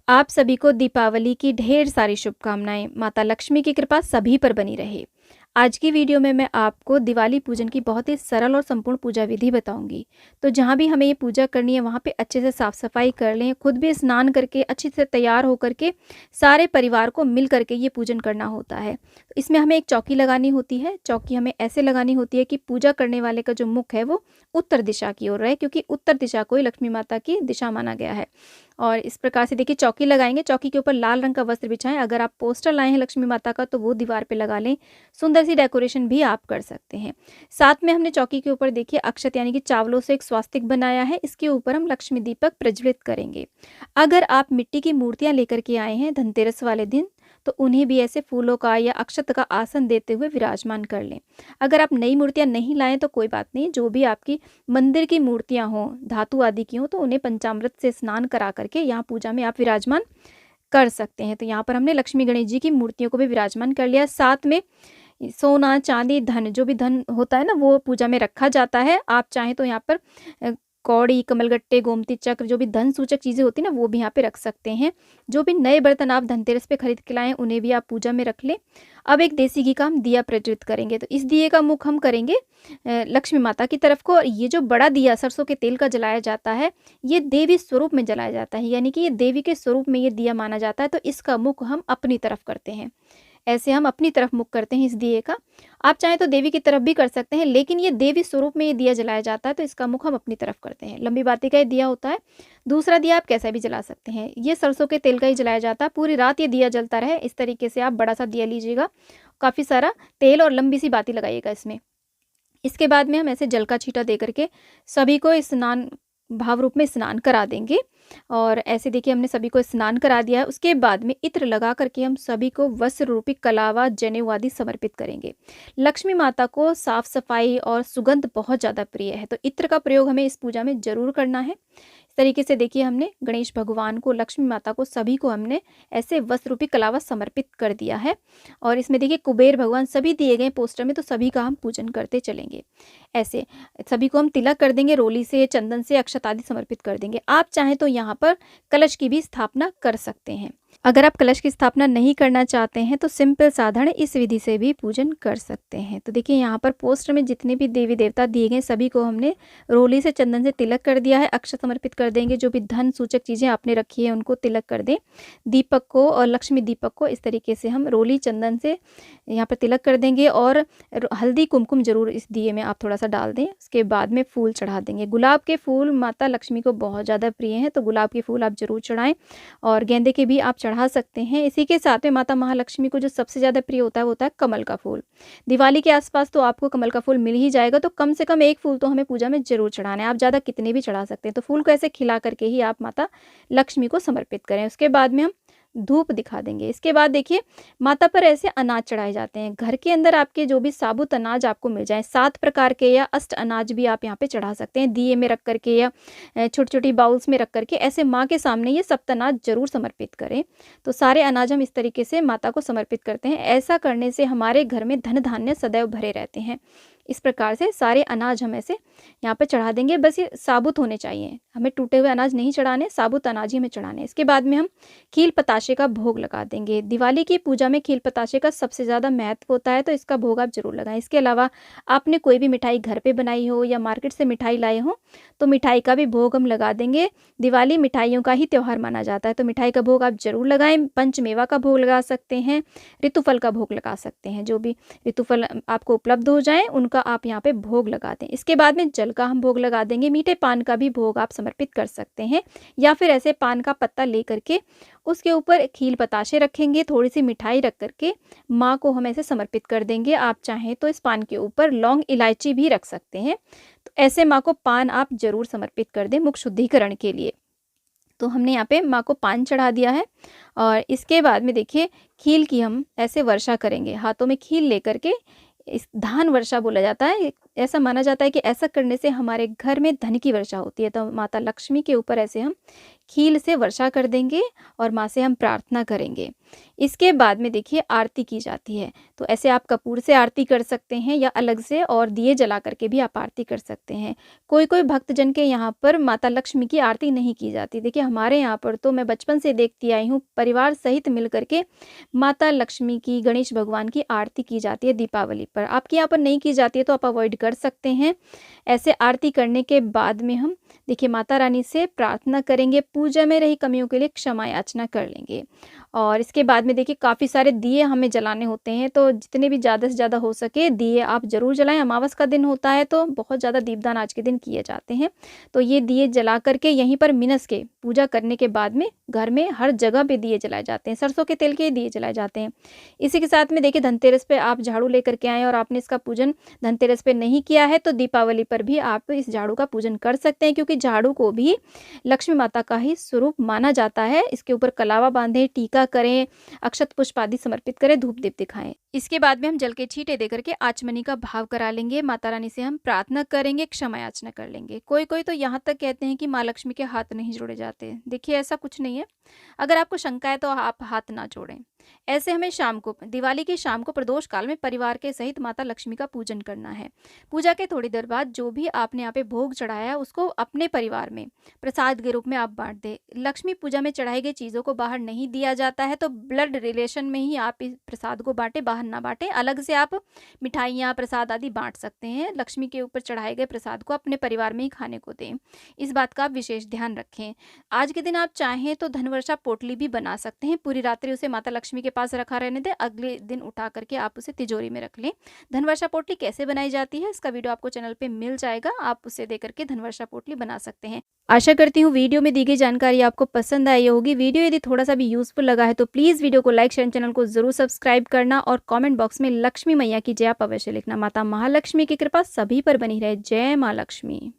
आप सभी को दीपावली की ढेर सारी शुभकामनाएं। माता लक्ष्मी की कृपा सभी पर बनी रहे। आज की वीडियो में मैं आपको दिवाली पूजन की बहुत ही सरल और संपूर्ण पूजा विधि बताऊंगी। तो जहां भी हमें ये पूजा करनी है वहां पे अच्छे से साफ सफाई कर लें, खुद भी स्नान करके अच्छे से तैयार होकर के सारे परिवार को मिल करके ये पूजन करना होता है। तो इसमें हमें एक चौकी लगानी होती है। चौकी हमें ऐसे लगानी होती है कि पूजा करने वाले का जो मुख है वो उत्तर दिशा की ओर रहे, क्योंकि उत्तर दिशा को ही लक्ष्मी माता की दिशा माना गया है। और इस प्रकार से देखिए चौकी लगाएंगे, चौकी के ऊपर लाल रंग का वस्त्र बिछाएं। अगर आप पोस्टर लाए हैं लक्ष्मी माता का तो वो दीवार पे लगा लें। सुंदर सी डेकोरेशन भी आप कर सकते हैं। साथ में हमने चौकी के ऊपर देखिए अक्षत यानी कि चावलों से एक स्वास्तिक बनाया है। इसके ऊपर हम लक्ष्मी दीपक प्रज्वलित करेंगे। अगर आप मिट्टी की मूर्तियां लेकर के आए हैं धनतेरस वाले दिन तो उन्हें भी ऐसे फूलों का या अक्षत का आसन देते हुए विराजमान कर लें। अगर आप नई मूर्तियां नहीं लाएं तो कोई बात नहीं, जो भी आपकी मंदिर की मूर्तियां हों, धातु आदि की हों, तो उन्हें पंचामृत से स्नान करा करके यहाँ पूजा में आप विराजमान कर सकते हैं। तो यहाँ पर हमने लक्ष्मी गणेश जी की मूर्तियों को भी विराजमान कर लिया। साथ में सोना चांदी धन, जो भी धन होता है ना, वो पूजा में रखा जाता है। आप चाहें तो यहाँ पर कौड़ी, कमलगट्टे, गोमती चक्र, जो भी धन सूचक चीज़ें होती है ना, वो भी यहाँ पे रख सकते हैं। जो भी नए बर्तन आप धनतेरस पे खरीद के लाएं उन्हें भी आप पूजा में रख लें। अब एक देसी घी का हम दिया प्रज्वलित करेंगे। तो इस दिए का मुख हम करेंगे लक्ष्मी माता की तरफ को। और ये जो बड़ा दिया सरसों के तेल का जलाया जाता है, ये देवी स्वरूप में जलाया जाता है, यानी कि ये देवी के स्वरूप में ये दिया माना जाता है। तो इसका मुख हम अपनी तरफ करते हैं। ऐसे हम अपनी तरफ मुख करते हैं इस दिए का। आप चाहें तो देवी की तरफ भी कर सकते हैं, लेकिन ये देवी स्वरूप में ये दिया जलाया जाता है तो इसका मुख हम अपनी तरफ करते हैं। लंबी बाती का ये दिया होता है। दूसरा दिया आप कैसा भी जला सकते हैं। ये सरसों के तेल का ही जलाया जाता है। पूरी रात ये दिया जलता रहे, इस तरीके से आप बड़ा सा दिया लीजिएगा, काफ़ी सारा तेल और लंबी सी बाती लगाइएगा इसमें। इसके बाद में हम ऐसे जल का छींटा दे करके सभी को स्नान भाव रूप में स्नान करा देंगे। और ऐसे देखिए हमने सभी को स्नान करा दिया है। उसके बाद में इत्र लगा करके हम सभी को वस्त्र रूपी कलावा, जनेऊ आदि समर्पित करेंगे। लक्ष्मी माता को साफ सफाई और सुगंध बहुत ज़्यादा प्रिय है, तो इत्र का प्रयोग हमें इस पूजा में जरूर करना है। इस तरीके से देखिए हमने गणेश भगवान को, लक्ष्मी माता को, सभी को हमने ऐसे वस्त्र रूपी कलावा समर्पित कर दिया है। और इसमें देखिए कुबेर भगवान सभी दिए गए पोस्टर में, तो सभी का हम पूजन करते चलेंगे। ऐसे सभी को हम तिलक कर देंगे, रोली से, चंदन से, अक्षत आदि समर्पित कर देंगे। आप चाहें तो यहाँ पर कलश की भी स्थापना कर सकते हैं। अगर आप कलश की स्थापना नहीं करना चाहते हैं तो सिंपल साधारण इस विधि से भी पूजन कर सकते हैं। तो देखिए यहाँ पर पोस्टर में जितने भी देवी देवता दिए गए सभी को हमने रोली से, चंदन से तिलक कर दिया है। अक्षत समर्पित कर देंगे। जो भी धन सूचक चीज़ें आपने रखी है उनको तिलक कर दें। दीपक को और लक्ष्मी दीपक को इस तरीके से हम रोली चंदन से यहाँ पर तिलक कर देंगे। और हल्दी कुमकुम जरूर इस दिए में आप थोड़ा सा डाल दें। उसके बाद में फूल चढ़ा देंगे। गुलाब के फूल माता लक्ष्मी को बहुत ज़्यादा प्रिय हैं, तो गुलाब के फूल आप जरूर चढ़ाएं। और गेंदे के भी आप चढ़ा सकते हैं। इसी के साथ में माता महालक्ष्मी को जो सबसे ज़्यादा प्रिय होता है वो होता है कमल का फूल। दिवाली के आसपास तो आपको कमल का फूल मिल ही जाएगा, तो कम से कम एक फूल तो हमें पूजा में जरूर चढ़ाना है। आप ज़्यादा कितने भी चढ़ा सकते हैं। तो फूल को ऐसे खिला करके ही आप माता लक्ष्मी को समर्पित करें। उसके बाद में हम धूप दिखा देंगे। इसके बाद देखिए माता पर ऐसे अनाज चढ़ाए जाते हैं। घर के अंदर आपके जो भी साबुत अनाज आपको मिल जाए, 7 प्रकार के या अष्ट अनाज भी आप यहाँ पे चढ़ा सकते हैं। दिए में रख करके या छोटी छोटी बाउल्स में रख करके ऐसे माँ के सामने ये सप्त अनाज जरूर समर्पित करें। तो सारे अनाज हम इस तरीके से माता को समर्पित करते हैं। ऐसा करने से हमारे घर में धन धान्य सदैव भरे रहते हैं। इस प्रकार से सारे अनाज हम ऐसे यहाँ पे चढ़ा देंगे। बस ये साबुत होने चाहिए, हमें टूटे हुए अनाज नहीं चढ़ाने, साबुत अनाज ही हमें चढ़ाने। इसके बाद में हम खील पताशे का भोग लगा देंगे। दिवाली की पूजा में खील पताशे का सबसे ज़्यादा महत्व होता है, तो इसका भोग आप जरूर लगाएं। इसके अलावा आपने कोई भी मिठाई घर पे बनाई हो या मार्केट से मिठाई लाए हो तो मिठाई का भी भोग हम लगा देंगे। दिवाली मिठाइयों का ही त्यौहार माना जाता है, तो मिठाई का भोग आप जरूर लगाएं। पंचमेवा का भोग लगा सकते हैं, ऋतुफल का भोग लगा सकते हैं। जो भी ऋतुफल आपको उपलब्ध हो जाए उनका आप यहाँ पे भोग लगा दें। इसके बाद में जल का हम भोग लगा देंगे। मीठे पान का भी भोग आप समर्पित कर सकते हैं, या फिर ऐसे पान का पत्ता ले करके उसके ऊपर खील पताशे रखेंगे, थोड़ी सी मिठाई रख करके माँ को हम ऐसे समर्पित कर देंगे। आप चाहें तो इस पान के ऊपर लौंग इलायची भी रख सकते हैं। तो ऐसे माँ को पान आप जरूर समर्पित कर दें मुख शुद्धिकरण के लिए। तो हमने यहाँ पे माँ को पान चढ़ा दिया है। और इसके बाद में देखिए खील की हम ऐसे वर्षा करेंगे। हाथों में खील लेकर के, इस धान वर्षा बोला जाता है, ऐसा माना जाता है कि ऐसा करने से हमारे घर में धन की वर्षा होती है। तो माता लक्ष्मी के ऊपर ऐसे हम खील से वर्षा कर देंगे और माँ से हम प्रार्थना करेंगे। इसके बाद में देखिए आरती की जाती है। तो ऐसे आप कपूर से आरती कर सकते हैं या अलग से और दिए जला करके भी आप आरती कर सकते हैं। कोई-कोई भक्तजन के यहाँ पर माता लक्ष्मी की आरती नहीं की जाती। देखिए हमारे यहाँ पर तो मैं बचपन से देखती आई हूँ, परिवार सहित मिल कर के माता लक्ष्मी की, गणेश भगवान की आरती की जाती है दीपावली पर। आपके यहाँ पर नहीं की जाती है तो आप अवॉइड कर सकते हैं। ऐसे आरती करने के बाद में हम देखिए माता रानी से प्रार्थना करेंगे, पूजा में रही कमियों के लिए क्षमा याचना कर लेंगे। और इसके बाद में देखिए काफ़ी सारे दिए हमें जलाने होते हैं, तो जितने भी ज़्यादा से ज़्यादा हो सके दिए आप ज़रूर जलाएँ। अमावस का दिन होता है तो बहुत ज़्यादा दीपदान आज के दिन किए जाते हैं। तो ये दिए जला कर के यहीं पर मिनस के पूजा करने के बाद में घर में हर जगह पे दिए जलाए जाते हैं। सरसों के तेल के दिए जलाए जाते हैं। इसी के साथ में देखिए धनतेरस पे आप झाड़ू लेकर के आएँ और आपने इसका पूजन धनतेरस पे नहीं किया है तो दीपावली पर भी आप इस झाड़ू का पूजन कर सकते हैं, क्योंकि झाड़ू को भी लक्ष्मी माता का ही स्वरूप माना जाता है। इसके ऊपर कलावा बांधें, टीका करें, अक्षत पुष्प आदि समर्पित करें, धूप दीप दिखाएं। इसके बाद में हम जल के छींटे देकर के आचमनी का भाव करा लेंगे। माता रानी से हम प्रार्थना करेंगे, क्षमा याचना कर लेंगे। कोई कोई तो यहाँ तक कहते हैं कि माँ लक्ष्मी के हाथ नहीं जोड़े जाते। देखिए ऐसा कुछ नहीं है। अगर आपको शंका है तो आप हाथ ना जोड़ें। ऐसे हमें शाम को, दिवाली की शाम को प्रदोष काल में परिवार के सहित माता लक्ष्मी का पूजन करना है। पूजा के थोड़ी देर बाद जो भी आपने यहाँ पे भोग चढ़ाया है उसको अपने परिवार में प्रसाद के रूप में आप बांट दें। लक्ष्मी पूजा में चढ़ाई गई चीज़ों को बाहर नहीं दिया जाता है, तो ब्लड रिलेशन में ही आप इस प्रसाद को बांटें, बाहर ना बांटें। अलग से आप मिठाइयाँ, प्रसाद आदि बांट सकते हैं। लक्ष्मी के ऊपर चढ़ाए गए प्रसाद को अपने परिवार में ही खाने को दें। इस बात का आप विशेष ध्यान रखें। आज के दिन आप चाहें तो धनवर्षा पोटली भी बना सकते हैं। पूरी रात्रि उसे माता लक्ष्मी के पास रखा रहने दें, अगले दिन उठा करके आप उसे तिजोरी में रख लें। धनवर्षा पोटली कैसे बनाई जाती है इसका वीडियो आपको चैनल पे मिल जाएगा, आप उसे देकर के धनवर्षा पोटली बना सकते हैं। आशा करती हूँ वीडियो में दी गई जानकारी आपको पसंद आई होगी। वीडियो यदि थोड़ा सा भी यूजफुल लगा है तो प्लीज़ वीडियो को लाइक, शेयर, चैनल को जरूर सब्सक्राइब करना और कमेंट बॉक्स में लक्ष्मी मैया की जय आप अवश्य लिखना। माता महालक्ष्मी की कृपा सभी पर बनी रहे। जय माँ लक्ष्मी।